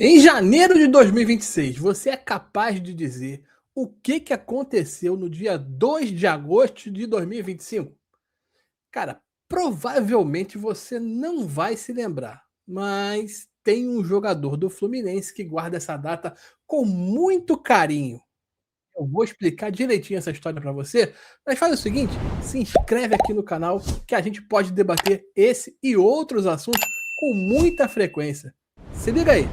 Em janeiro de 2026, você é capaz de dizer o que aconteceu no dia 2 de agosto de 2025? Cara, provavelmente você não vai se lembrar, mas tem um jogador do Fluminense que guarda essa data com muito carinho. Eu vou explicar direitinho essa história para você, mas faz o seguinte, se inscreve aqui no canal que a gente pode debater esse e outros assuntos com muita frequência. Se liga aí.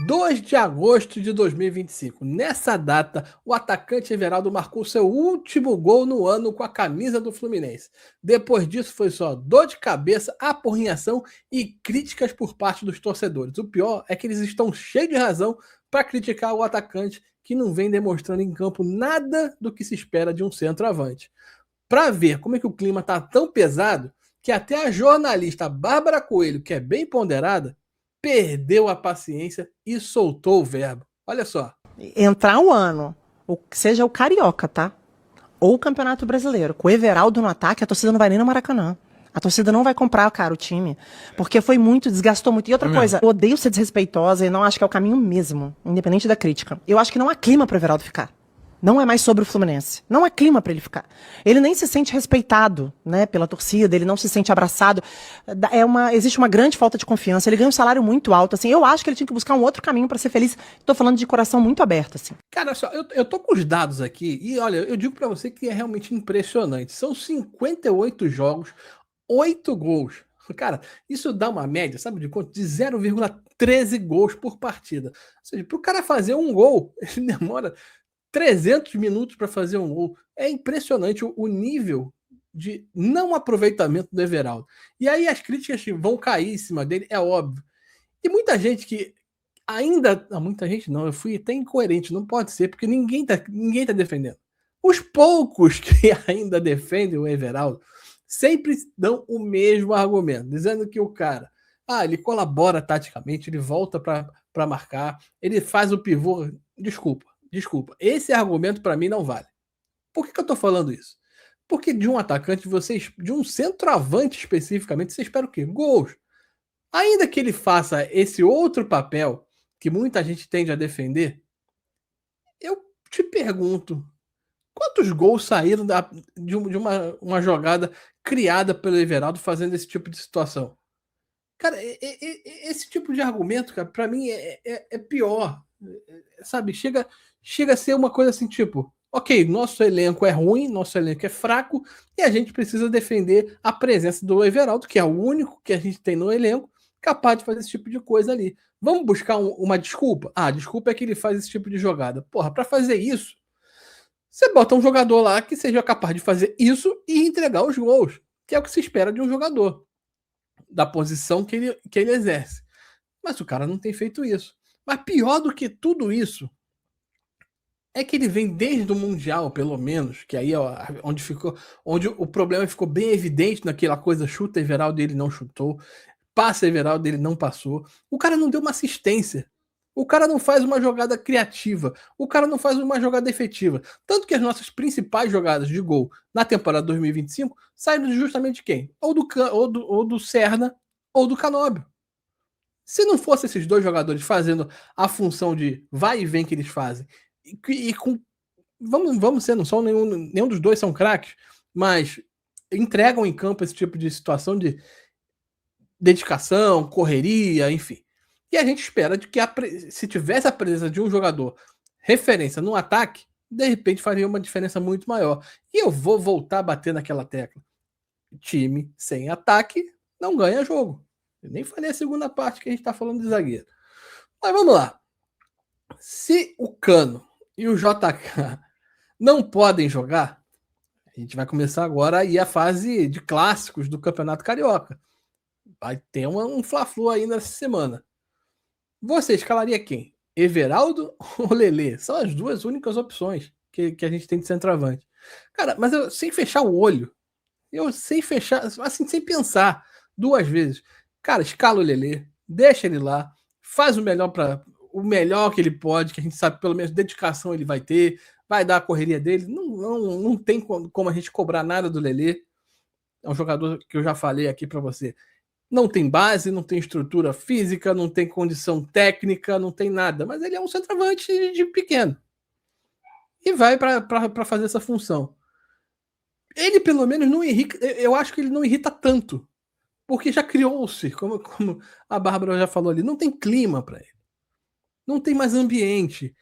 2 de agosto de 2025. Nessa data, o atacante Everaldo marcou seu último gol no ano com a camisa do Fluminense. Depois disso, foi só dor de cabeça, apurrinhação e críticas por parte dos torcedores. O pior é que eles estão cheios de razão para criticar o atacante que não vem demonstrando em campo nada do que se espera de um centroavante. Para ver como é que o clima está tão pesado, que até a jornalista Bárbara Coelho, que é bem ponderada, perdeu a paciência e soltou o verbo. Olha só. Entrar o ano, seja o Carioca, tá? Ou o Campeonato Brasileiro, com o Everaldo no ataque, a torcida não vai nem no Maracanã. A torcida não vai comprar, cara, o time. Porque foi muito, desgastou muito. E outra coisa, eu odeio ser desrespeitosa e não acho que é o caminho mesmo, independente da crítica. Eu acho que não há clima pro Everaldo ficar. Não é mais sobre o Fluminense. Não há clima para ele ficar. Ele nem se sente respeitado, né, pela torcida, ele não se sente abraçado. Existe uma grande falta de confiança. Ele ganha um salário muito alto, assim. Eu acho que ele tinha que buscar um outro caminho para ser feliz. Tô falando de coração muito aberto, assim. Cara, só, eu tô com os dados aqui e olha, eu digo para você que é realmente impressionante. São 58 jogos, 8 gols. Cara, isso dá uma média, sabe de quanto? De 0,13 gols por partida. Ou seja, pro cara fazer um gol, ele demora 300 minutos para fazer um gol. É impressionante o nível de não aproveitamento do Everaldo. E aí as críticas vão cair em cima dele, é óbvio. E muita gente que ainda. Não, muita gente não, eu fui até incoerente, não pode ser, porque ninguém tá defendendo. Os poucos que ainda defendem o Everaldo sempre dão o mesmo argumento, dizendo que o cara, ele colabora taticamente, ele volta para marcar, ele faz o pivô. Desculpa. Esse argumento para mim não vale. Por que eu tô falando isso? Porque de um atacante, de um centroavante especificamente, você espera o quê? Gols. Ainda que ele faça esse outro papel que muita gente tende a defender, eu te pergunto, quantos gols saíram de uma jogada criada pelo Everaldo fazendo esse tipo de situação? Cara, esse tipo de argumento, cara, para mim é pior. Sabe, chega a ser uma coisa assim, tipo, ok, nosso elenco é ruim, nosso elenco é fraco, e a gente precisa defender a presença do Everaldo, que é o único que a gente tem no elenco, capaz de fazer esse tipo de coisa ali. Vamos buscar uma desculpa? A desculpa é que ele faz esse tipo de jogada. Porra, para fazer isso, você bota um jogador lá que seja capaz de fazer isso e entregar os gols, que é o que se espera de um jogador, da posição que ele exerce. Mas o cara não tem feito isso. Mas pior do que tudo isso é que ele vem desde o Mundial, pelo menos, que aí ó, onde o problema ficou bem evidente naquela coisa, chuta Everaldo, ele não chutou, passa Everaldo, ele não passou. O cara não deu uma assistência. O cara não faz uma jogada criativa. O cara não faz uma jogada efetiva. Tanto que as nossas principais jogadas de gol na temporada 2025 saíram justamente de quem? Ou do Serna ou do Canóbio. Se não fosse esses dois jogadores fazendo a função de vai e vem que eles fazem, e com. Vamos ser, não são nenhum dos dois são craques, mas entregam em campo esse tipo de situação de dedicação, correria, enfim. E a gente espera de que se tivesse a presença de um jogador referência no ataque, de repente faria uma diferença muito maior. E eu vou voltar a bater naquela tecla. Time sem ataque não ganha jogo. Eu nem falei a segunda parte que a gente está falando de zagueiro. Mas vamos lá. Se o Cano e o JK não podem jogar, a gente vai começar agora aí a fase de clássicos do Campeonato Carioca. Vai ter um Fla-Flu aí nessa semana. Você escalaria quem? Everaldo ou Lelê? São as duas únicas opções que a gente tem de centroavante. Cara, mas eu sem fechar o olho, eu sem fechar, assim, sem pensar duas vezes. Cara, escala o Lelê, deixa ele lá, faz o melhor que ele pode, que a gente sabe pelo menos dedicação ele vai ter, vai dar a correria dele. Não tem como a gente cobrar nada do Lelê. É um jogador que eu já falei aqui para você. Não tem base, não tem estrutura física, não tem condição técnica, não tem nada. Mas ele é um centroavante de pequeno. E vai para fazer essa função. Ele, pelo menos, não irrita. Eu acho que ele não irrita tanto. Porque já criou-se, como a Bárbara já falou ali, não tem clima para ele. Não tem mais ambiente.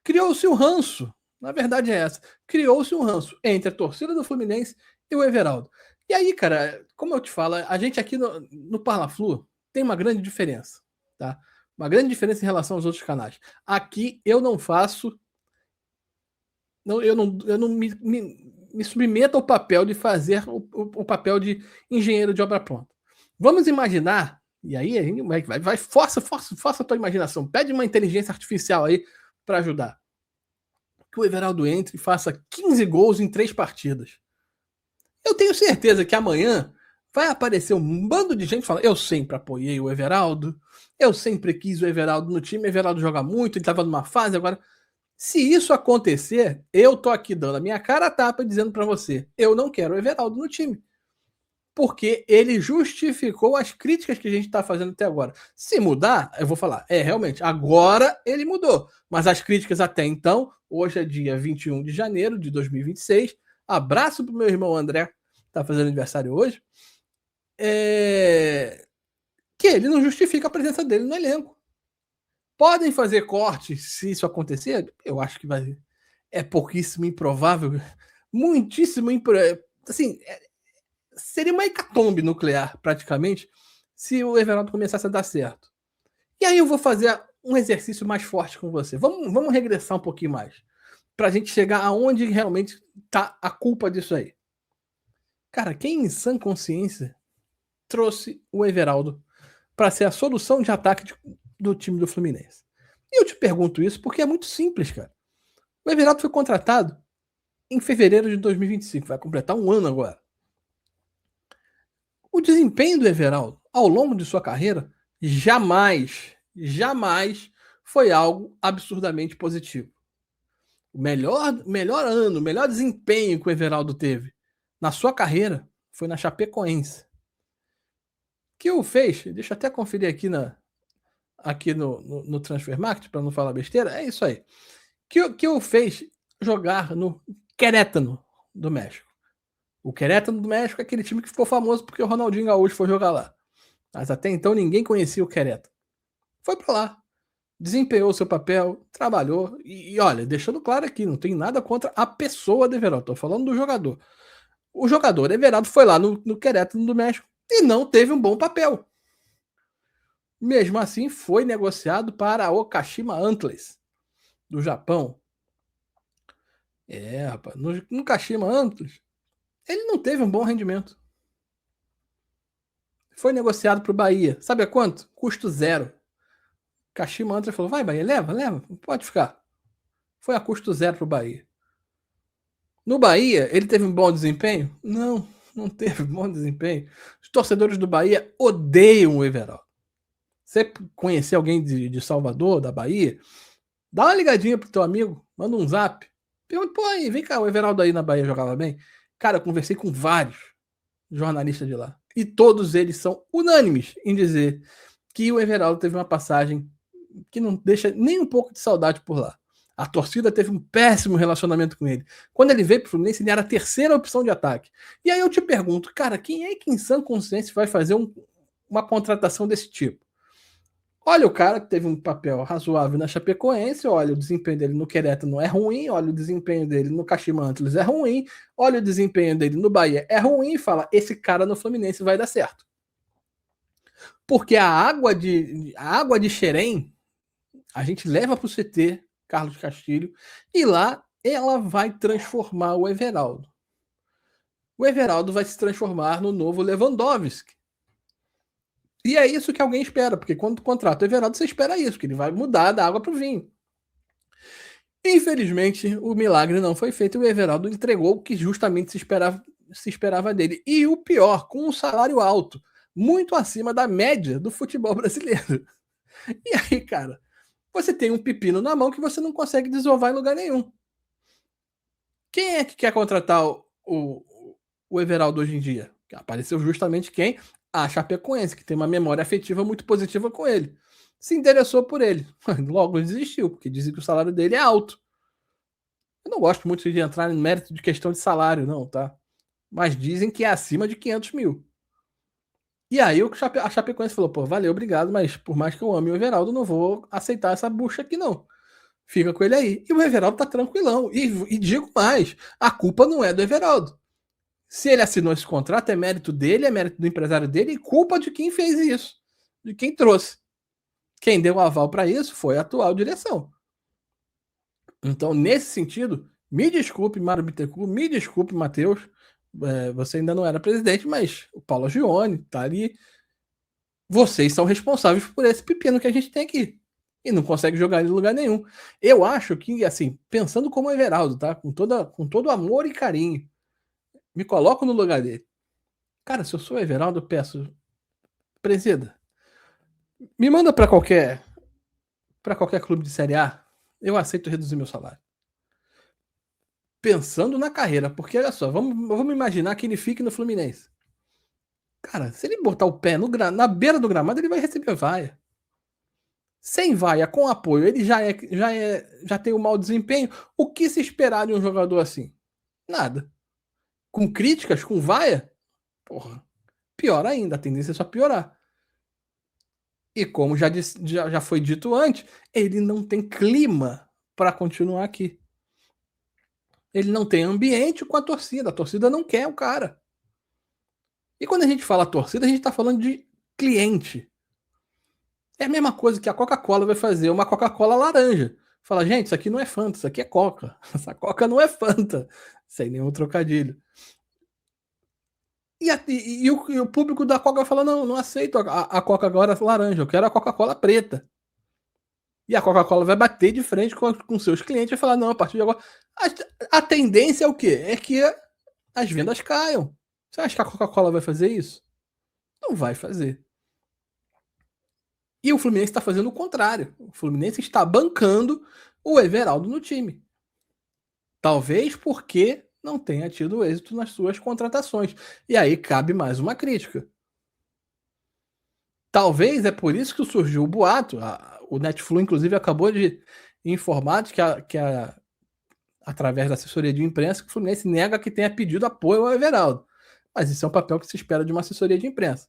Criou-se um ranço. Na verdade é essa. Criou-se um ranço entre a torcida do Fluminense e o Everaldo. E aí, cara, como eu te falo, a gente aqui no Parla-Flu tem uma grande diferença, tá? Uma grande diferença em relação aos outros canais. Aqui eu não faço, eu não me submeto ao papel de fazer o papel de engenheiro de obra pronta. Vamos imaginar, e aí a gente vai força a tua imaginação, pede uma inteligência artificial aí para ajudar. Que o Everaldo entre e faça 15 gols em 3 partidas. Eu tenho certeza que amanhã vai aparecer um bando de gente falando: eu sempre apoiei o Everaldo, eu sempre quis o Everaldo no time, o Everaldo joga muito, ele estava numa fase agora. Se isso acontecer, eu tô aqui dando a minha cara a tapa dizendo para você: eu não quero o Everaldo no time. Porque ele justificou as críticas que a gente está fazendo até agora. Se mudar, eu vou falar, realmente, agora ele mudou. Mas as críticas até então, hoje é dia 21 de janeiro de 2026. Abraço pro meu irmão André, que tá fazendo aniversário hoje. Que ele não justifica a presença dele no elenco. Podem fazer cortes se isso acontecer? Eu acho que vai. É pouquíssimo improvável. Muitíssimo improvável. Assim, seria uma hecatombe nuclear, praticamente, se o Everaldo começasse a dar certo. E aí eu vou fazer um exercício mais forte com você. Vamos regressar um pouquinho mais. Pra gente chegar aonde realmente tá a culpa disso aí. Cara, quem em sã consciência trouxe o Everaldo para ser a solução de ataque do time do Fluminense? E eu te pergunto isso porque é muito simples, cara. O Everaldo foi contratado em fevereiro de 2025. Vai completar um ano agora. O desempenho do Everaldo ao longo de sua carreira jamais foi algo absurdamente positivo. O melhor ano, o melhor desempenho que o Everaldo teve na sua carreira foi na Chapecoense. Que o fez, deixa eu até conferir aqui no Transfer Market, para não falar besteira, é isso aí. Que o fez jogar no Querétaro do México. O Querétaro do México é aquele time que ficou famoso porque o Ronaldinho Gaúcho foi jogar lá. Mas até então ninguém conhecia o Querétaro. Foi para lá, desempenhou seu papel, trabalhou e olha, deixando claro aqui, não tem nada contra a pessoa do Everaldo, tô falando do jogador. O jogador Everaldo foi lá no Querétaro do México e não teve um bom papel. Mesmo assim, foi negociado para o Kashima Antlers, do Japão. Rapaz, no Kashima Antlers, ele não teve um bom rendimento. Foi negociado para o Bahia. Sabe a quanto? Custo zero. Kashima Antlers falou: vai, Bahia, leva, pode ficar. Foi a custo zero para o Bahia. No Bahia, ele teve um bom desempenho? Não teve bom desempenho. Os torcedores do Bahia odeiam o Everaldo. Você conhecer alguém de Salvador, da Bahia, dá uma ligadinha pro teu amigo, manda um zap. Pergunta, pô, aí, vem cá, o Everaldo aí na Bahia jogava bem? Cara, eu conversei com vários jornalistas de lá. E todos eles são unânimes em dizer que o Everaldo teve uma passagem que não deixa nem um pouco de saudade por lá. A torcida teve um péssimo relacionamento com ele. Quando ele veio pro Fluminense, ele era a terceira opção de ataque. E aí eu te pergunto, cara, quem é que em sã consciência vai fazer uma contratação desse tipo? Olha o cara que teve um papel razoável na Chapecoense, olha o desempenho dele no Querétaro não é ruim, olha o desempenho dele no Kashima Antlers é ruim, olha o desempenho dele no Bahia é ruim e fala, esse cara no Fluminense vai dar certo. Porque a água de Xerém, a gente leva para o CT Carlos Castilho e lá ela vai transformar o Everaldo. O Everaldo vai se transformar no novo Lewandowski. E é isso que alguém espera, porque quando tu contrata o Everaldo, você espera isso, que ele vai mudar da água para o vinho. Infelizmente, o milagre não foi feito e o Everaldo entregou o que justamente se esperava dele. E o pior, com um salário alto, muito acima da média do futebol brasileiro. E aí, cara, você tem um pepino na mão que você não consegue desovar em lugar nenhum. Quem é que quer contratar o Everaldo hoje em dia? Apareceu justamente quem A Chapecoense, que tem uma memória afetiva muito positiva com ele, se interessou por ele. Logo desistiu, porque dizem que o salário dele é alto. Eu não gosto muito de entrar em mérito de questão de salário, não, tá? Mas dizem que é acima de 500 mil. E aí a Chapecoense falou, pô, valeu, obrigado, mas por mais que eu ame o Everaldo, não vou aceitar essa bucha aqui, não. Fica com ele aí. E o Everaldo tá tranquilão. E digo mais, a culpa não é do Everaldo. Se ele assinou esse contrato, é mérito dele, é mérito do empresário dele e culpa de quem fez isso, de quem trouxe. Quem deu o aval para isso foi a atual direção. Então, nesse sentido, me desculpe, Mário Bittencourt, me desculpe, Matheus, você ainda não era presidente, mas o Paulo Gione tá ali. Vocês são responsáveis por esse pepino que a gente tem aqui. E não consegue jogar ele em lugar nenhum. Eu acho que, assim, pensando como Everaldo, tá? Com todo amor e carinho, me coloco no lugar dele. Cara, se eu sou Everaldo, eu peço, presida, me manda para qualquer clube de Série A, eu aceito reduzir meu salário. Pensando na carreira, porque olha só, vamos imaginar que ele fique no Fluminense. Cara, se ele botar o pé na beira do gramado, ele vai receber vaia. Sem vaia, com apoio, ele já tem um mau desempenho. O que se esperar de um jogador assim? Nada. Com críticas, com vaia, porra, pior ainda, a tendência é só piorar. E como já foi dito antes, ele não tem clima para continuar aqui. Ele não tem ambiente com a torcida não quer o cara. E quando a gente fala torcida, a gente está falando de cliente. É a mesma coisa que a Coca-Cola vai fazer, uma Coca-Cola laranja. Fala, gente, isso aqui não é Fanta, isso aqui é Coca. Essa Coca não é Fanta. Sem nenhum trocadilho. E o público da Coca fala, não aceito a Coca agora laranja, eu quero a Coca-Cola preta. E a Coca-Cola vai bater de frente com seus clientes e falar, não, a partir de agora... A tendência é o quê? É que as vendas caiam. Você acha que a Coca-Cola vai fazer isso? Não vai fazer. E o Fluminense está fazendo o contrário. O Fluminense está bancando o Everaldo no time. Talvez porque não tenha tido êxito nas suas contratações. E aí cabe mais uma crítica. Talvez é por isso que surgiu o boato. O Netflix, inclusive, acabou de informar através da assessoria de imprensa, que o Fluminense nega que tenha pedido apoio ao Everaldo. Mas isso é um papel que se espera de uma assessoria de imprensa.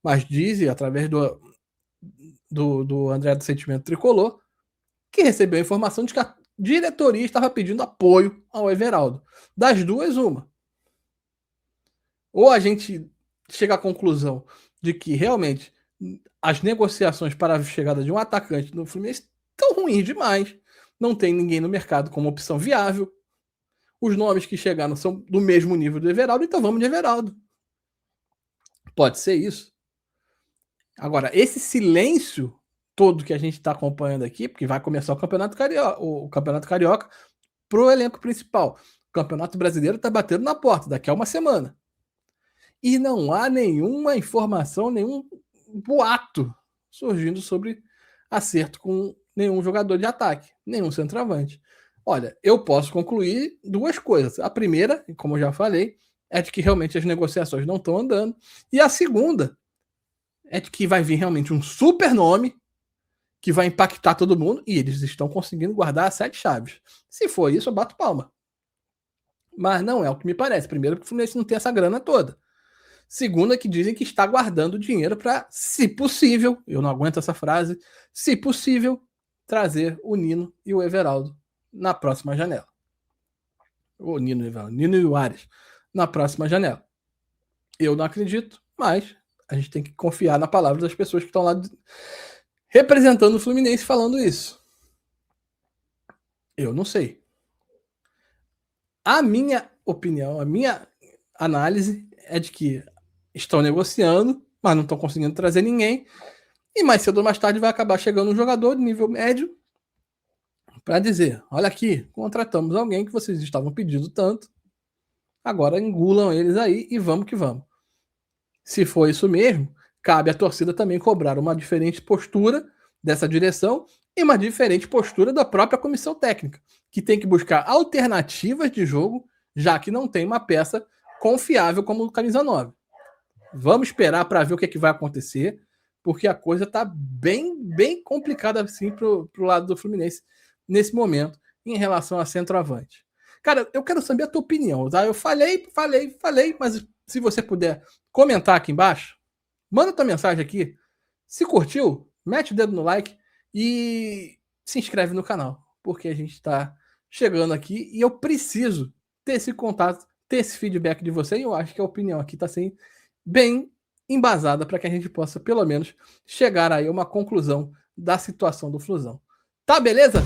Mas dizem, através do André do Sentimento Tricolor, que recebeu a informação de que a diretoria estava pedindo apoio ao Everaldo. Das duas, uma. Ou a gente chega à conclusão de que realmente as negociações para a chegada de um atacante no Fluminense estão ruins demais. Não tem ninguém no mercado como opção viável. Os nomes que chegaram são do mesmo nível do Everaldo, então vamos de Everaldo. Pode ser isso. Agora, esse silêncio todo que a gente está acompanhando aqui, porque vai começar o Campeonato Carioca pro elenco principal. O Campeonato Brasileiro está batendo na porta daqui a uma semana. E não há nenhuma informação, nenhum boato surgindo sobre acerto com nenhum jogador de ataque, nenhum centroavante. Olha, eu posso concluir duas coisas. A primeira, como eu já falei, é de que realmente as negociações não estão andando. E a segunda é de que vai vir realmente um super nome que vai impactar todo mundo e eles estão conseguindo guardar as 7 chaves. Se for isso, eu bato palma. Mas não é o que me parece. Primeiro, porque o Fluminense não tem essa grana toda. Segunda, que dizem que está guardando dinheiro para, se possível, eu não aguento essa frase, se possível, trazer o Nino e o Everaldo na próxima janela. O Nino e o Ares na próxima janela. Eu não acredito, mas a gente tem que confiar na palavra das pessoas que estão lá representando o Fluminense falando isso. Eu não sei. A minha opinião, a minha análise é de que estão negociando, mas não estão conseguindo trazer ninguém. E mais cedo ou mais tarde vai acabar chegando um jogador de nível médio para dizer: olha aqui, contratamos alguém que vocês estavam pedindo tanto, agora engulam eles aí e vamos que vamos. Se for isso mesmo, cabe à torcida também cobrar uma diferente postura dessa direção e uma diferente postura da própria comissão técnica, que tem que buscar alternativas de jogo, já que não tem uma peça confiável como o camisa 9. Vamos esperar para ver o que vai acontecer, porque a coisa tá bem complicada assim pro lado do Fluminense nesse momento em relação a centroavante. Cara, eu quero saber a tua opinião, tá? Eu falei, mas se você puder comentar aqui embaixo, manda tua mensagem aqui. Se curtiu, mete o dedo no like e se inscreve no canal, porque a gente está chegando aqui e eu preciso ter esse contato, ter esse feedback de você, e eu acho que a opinião aqui está sendo bem embasada para que a gente possa, pelo menos, chegar aí a uma conclusão da situação do Flusão. Tá, beleza?